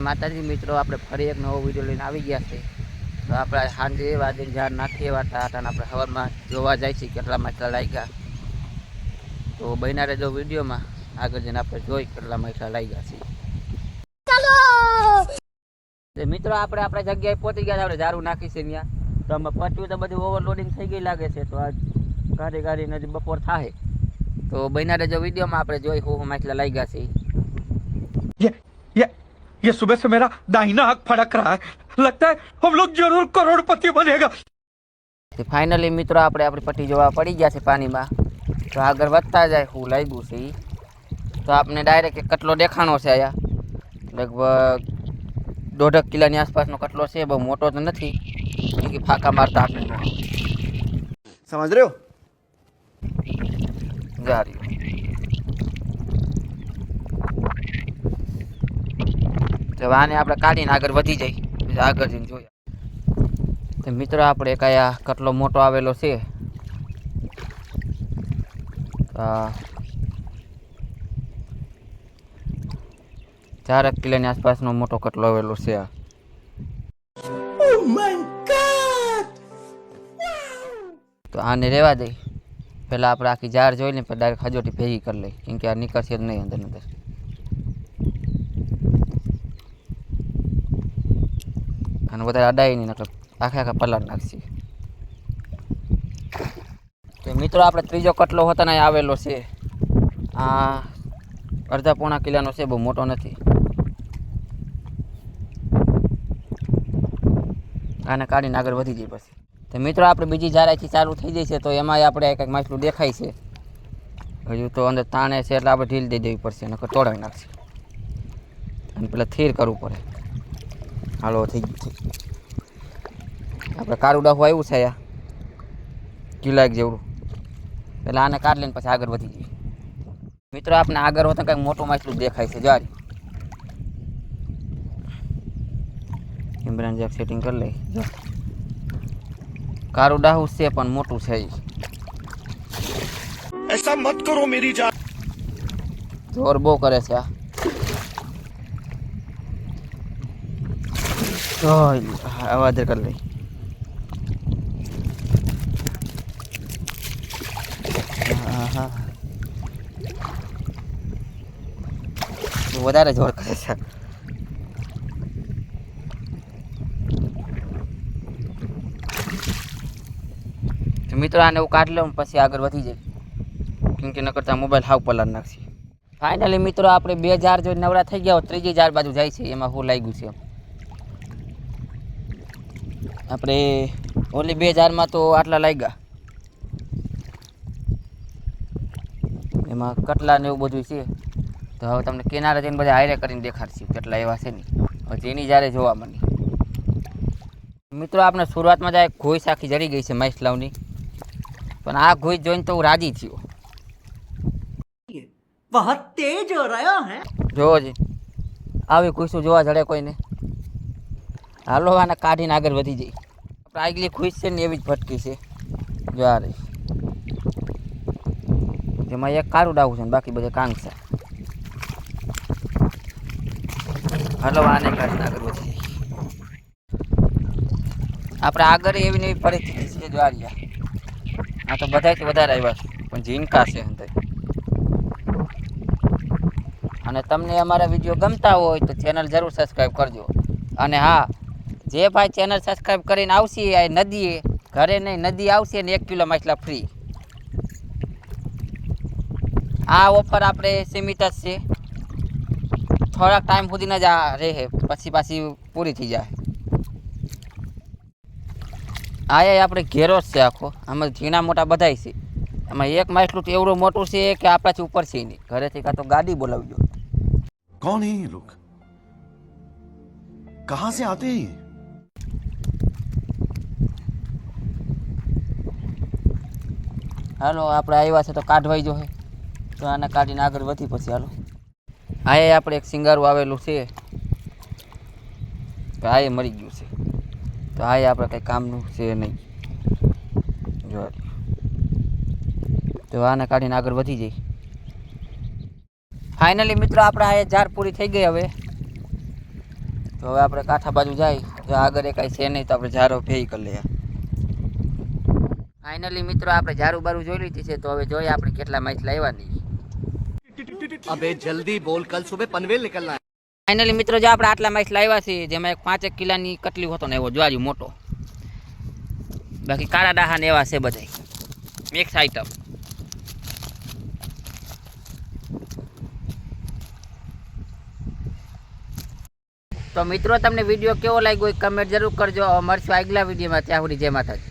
માતાજી મિત્રો, આપણે ફરી એક નવો વિડીયો લઈને આવી ગયા છે. તો આપણે સાંજે વાજે ઝાડ નાખીએ વાટા હતા, આપણે હવારમાં જોવા જાય છે કેટલા માછલા લાગ્યા. તો બન્યા રહેજો વિડીયોમાં, આગળ જઈને આપણે જોઈ કેટલા માછલા લાગ્યા છે. મિત્રો આપણે આપણા જગ્યાએ પહોંચી ગયા, આપણે ઝાડુ નાખી છે ત્યાં. તો અમે પહોંચ્યું તો બધું ઓવરલોડિંગ થઈ ગઈ લાગે છે. તો આ ગાડીને હજી બપોર થાય. તો બન્યા રહેજો વિડીયોમાં, આપણે જોઈ હું માછલા લાગ્યા છે. ये सुबह से मेरा दाहिना आंख फड़क रहा है, लगता है हम लोग जरूर करोड़पति बनेगा। फाइनली મિત્રો આપણે આપણી પટ્ટી જોવા પડી ગયા છે પાણીમાં. તો આગળ વધતા જાય હું લાગ્યું છે ઈ. તો આપણે ડાયરેક્ટ કટલો દેખાણો છે આયા, લગભગ 1.5 કિલોની આસપાસનો કટલો છે. બહુ મોટો તો નથી કે ફાકા મારતા આપણે समझ रहे हो। જા રહ્યો. તો આને આપણે કાઢીને આગળ વધી જાય, પછી આગળ જઈને જોઈએ. તો મિત્રો આપણે કયા કટલો મોટો આવેલો છે. 4 કિલોની આસપાસનો મોટો કટલો આવેલો છે. તો આને રહેવા દઈ, પહેલાં આપણે આખી જાર જોઈ લઈએ, પછી ડાયરેક્ટ હજોટી ભેગી કરી લઈ, કેમ કે આ નીકળશે જ નહીં અંદર અંદર. અને વધારે અડાઈ નહીં, નકર આખા પલાળ નાખશે. તો મિત્રો આપણે ત્રીજો કટલો હોતાને આવેલો છે. આ અડધા પોણા કિલોનો છે, બહુ મોટો નથી. આને કાઢીને આગળ વધી જાય પછી. તો મિત્રો આપણે બીજી જારાઈથી ચાલુ થઈ જાય છે. તો એમાંય આપણે કંઈક માછલું દેખાય છે. હજુ તો અંદર તાણે છે એટલે આપણે ઢીલ દઈ દેવી પડશે, નકર તોડાવી નાખશે. અને પેલા થીર કરવું પડે. હાલો થઈ ગયું છે. આપણે કારું ડાહું આવ્યું છે આ કિલો એક જેવડું. એટલે આને કાઢ લઈને પછી આગળ વધી જઈએ. મિત્રો આપણે આગળ હોતા કંઈક મોટું માછલું દેખાય છે. જારી ઇમરાન જેક સેટિંગ કરી લઈ. કારું ડાહું છે પણ મોટું છે. ऐसा मत करो मेरी जान। જોર બહુ કરે છે આ. આવાજ કરી લઈ. વધારે જોર કરે છે. મિત્રો આને એવું કાઢ લઉં પછી આગળ વધી જાય, કેમ કે ન કરતા મોબાઈલ હાવ પલાળ નાખશે. ફાઇનલી મિત્રો આપણે 2 જાર જોઈને નવરા થઈ ગયા. ત્રીજી જાર બાજુ જાય છે, એમાં શું લાગ્યું છે. આપણે ઓલી 2 જારમાં તો આટલા લાગ્યા, એમાં કટલા ને એવું બધું છે. તો હવે તમને કિનારે જઈને બધા હાઈરે કરીને દેખાડશે કેટલા એવા છે ને. પછી એની જ્યારે જોવા મળી. મિત્રો આપણે શરૂઆતમાં જાય ઘોઈ સાખી જડી ગઈ છે માછલાઓની, પણ આ ઘોઈ જોઈને તો હું રાજી થયો. बहुत तेज हो रहा है। જોવો જ આવી ખુશી જોવા જડે કોઈને. હાલો આને કાઢીને આગળ વધી જઈ. આપણે આગલી ખુશ છે ને એવી જ ભટકી છે. જો આ રહી, જેમાં એક કારું ડાવું છે ને બાકી બધે કાંગ છે. હાલો આને કાઢીને આગળ વધી જઈ. આપણે આગળ એવી નવી પરિસ્થિતિ છે. જો આ તો બધાથી વધારે આવ્યા છે, પણ ઝીણકા છે અંદર. અને તમને અમારા વિડીયો ગમતા હોય તો ચેનલ જરૂર સબસ્ક્રાઈબ કરજો. અને હા, જે ભાઈ ચેનલ સબસ્ક્રાઈબ કરીને આવશે આ નદીએ, ઘરે નહીં નદી આવશે ને 1 કિલો માછલા ફ્રી. આ ઓફર આપણે સીમિત જ છે, થોડાક ટાઈમ સુધીના જ આ રહે, પછી પાછી પૂરી થઈ જાય. આ આપણે ઘેરો જ છે આખો, આમાં ઝીણા મોટા બધાય છે. એમાં એક માછલું તો એવડું મોટું છે કે આપણાથી ઉપર છે નહીં. ઘરેથી કાં તો ગાડી બોલાવજો. कौन है ये लोग, कहां से आते हैं ये? હાલો આપણે આવ્યા છે તો કાઢવાઈ જો. તો આને કાઢીને આગળ વધી પછી હાલો. આ આપણે એક સિંગારું આવેલું છે, આ મરી ગયું છે. તો આ આપણે કંઈ કામનું છે નહીં. જો તો આને કાઢીને આગળ વધી જઈ. ફાઇનલી મિત્રો આપણે આ જાર પૂરી થઈ ગઈ. હવે તો હવે આપણે કાંઠા બાજુ જાય, જો આગળ એ કાંઈ છે નહીં તો આપણે ઝારો ભેઈ કરી લઈએ. ફાઇનલી મિત્રો આપણે ઝારું બારું જોઈ લીધી છે, તો હવે જોઈએ આપણે કેટલા માછલા આવ્યા નહીં. अबे जल्दी बोल, कल सुबह पनवेल निकलना है. ફાઇનલી મિત્રો જો આપણે આટલા માછલા આવ્યા છે, જેમાં એક 5 કિલોની કટલી હતો ને એવો જોવાજુ મોટો. બાકી કાળા ડાહા ને એવા છે બધા મિક્સ આઈટમ. તો મિત્રો તમને વિડીયો કેવો લાગ્યો એ કમેન્ટ જરૂર કરજો. મળશું આગલા વિડીયોમાં, ત્યાં સુધી જય માતાજી.